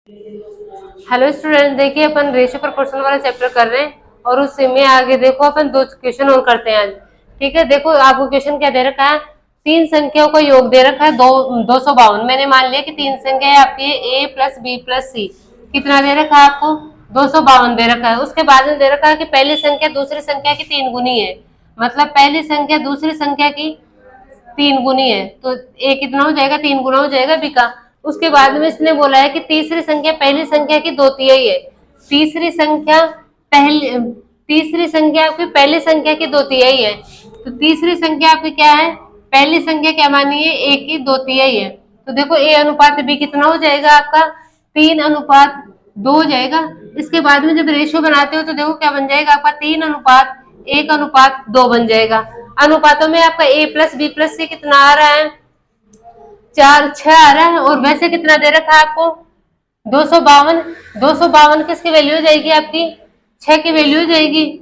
Hello student, देखिए अपन ratio proportion वाला chapter कर रहे हैं और उससे में आगे देखो अपन दो क्वेश्चन और करते हैं आज। ठीक है, देखो आपको क्वेश्चन क्या दे रखा है, तीन संख्याओं का योग दे रखा है 252। मैंने मान लिया कि तीन संख्या है आपकी ए प्लस बी प्लस सी। कितना दे रखा है आपको? 252 दे रखा है। उसके बाद में दे रखा है कि पहली संख्या दूसरी संख्या की तीन गुनी है, मतलब पहली संख्या दूसरी संख्या की तीन गुनी है, तो ए कितना हो जाएगा? तीन गुना हो जाएगा बी का। उसके बाद में इसने बोला है कि तीसरी संख्या पहली संख्या की दो तिहाई है। तीसरी संख्या पहली तीसरी संख्या आपकी पहली संख्या की दो तिहाई है, तो तीसरी संख्या आपकी क्या है? पहली संख्या क्या मानी है? ए की दो तिहाई है। तो देखो ए अनुपात बी कितना हो जाएगा आपका? 3:2 हो जाएगा। इसके बाद में जब रेशियो बनाते हो तो देखो क्या बन जाएगा आपका? 3:1:2 बन जाएगा। अनुपातों में आपका ए प्लस बी प्लस सी कितना आ रहा है? 4:6 आ रहा है। और वैसे कितना दे रखा है आपको? 252। 252 किसकी वैल्यू हो जाएगी आपकी? 6 की वैल्यू हो जाएगी।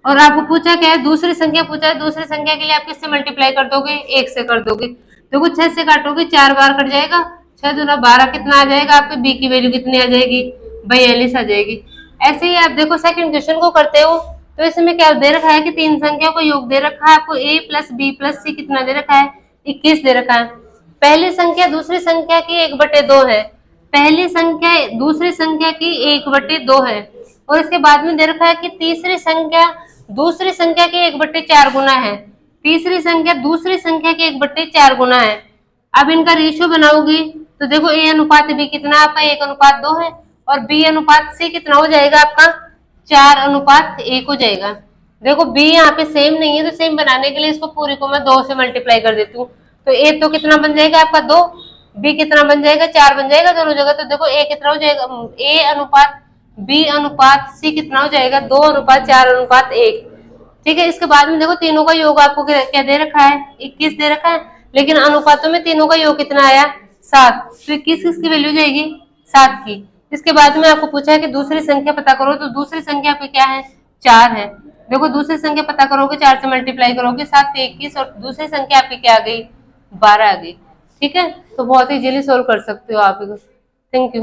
और आपको पूछा क्या है? दूसरी संख्या पूछा है। दूसरी संख्या के लिए आप किससे मल्टीप्लाई कर दोगे? 1 से कर दोगे। देखो 6 से काटोगे 4 बार कट जाएगा, 6 दूना 12 कितना आ जाएगा आपके? बी की वैल्यू कितनी आ जाएगी? 42 आ जाएगी। ऐसे ही आप देखो सेकंड क्वेश्चन को करते हो तो इसमें क्या दे रखा है कि तीन संख्याओं को योग दे रखा है आपको ए प्लस बी प्लस सी कितना दे रखा है? 21 दे रखा है। पहली संख्या दूसरी संख्या की 1/2 है। पहली संख्या दूसरी संख्या की 1/2 है। और इसके बाद में दे रखा है कि तीसरी संख्या दूसरी संख्या के 1/4 गुना है। तीसरी संख्या दूसरी संख्या के 1/4 गुना है। अब इनका रेशियो बनाओगी तो देखो ए अनुपात बी कितना आपका? 1:2 है। और बी अनुपात सी कितना हो जाएगा आपका? 4:1 हो जाएगा। देखो बी यहाँ पे सेम नहीं है, तो सेम बनाने के लिए इसको पूरी को मैं 2 से मल्टीप्लाई कर देती हूँ। तो ए तो कितना बन जाएगा आपका? 2। बी कितना बन जाएगा? 4 बन जाएगा दोनों जगह। तो देखो ए कितना हो जाएगा? ए अनुपात बी अनुपात सी कितना हो जाएगा? 2:4:1। ठीक है। इसके बाद में देखो तीनों का योग आपको क्या दे रखा है? 21 दे रखा है। लेकिन अनुपातों में तीनों का योग कितना आया? 7। तो 21 किसकी वैल्यू जाएगी? 7 की। इसके बाद में आपको पूछा है कि दूसरी संख्या पता करो, तो दूसरी संख्या पे क्या है? 4 है। देखो दूसरी संख्या पता करोगे 4 से मल्टीप्लाई करोगे 7 से 21, और दूसरी संख्या आपकी क्या आ गई? 12 आ गई। ठीक है, तो बहुत इजीली सोल्व कर सकते हो आप। Thank you.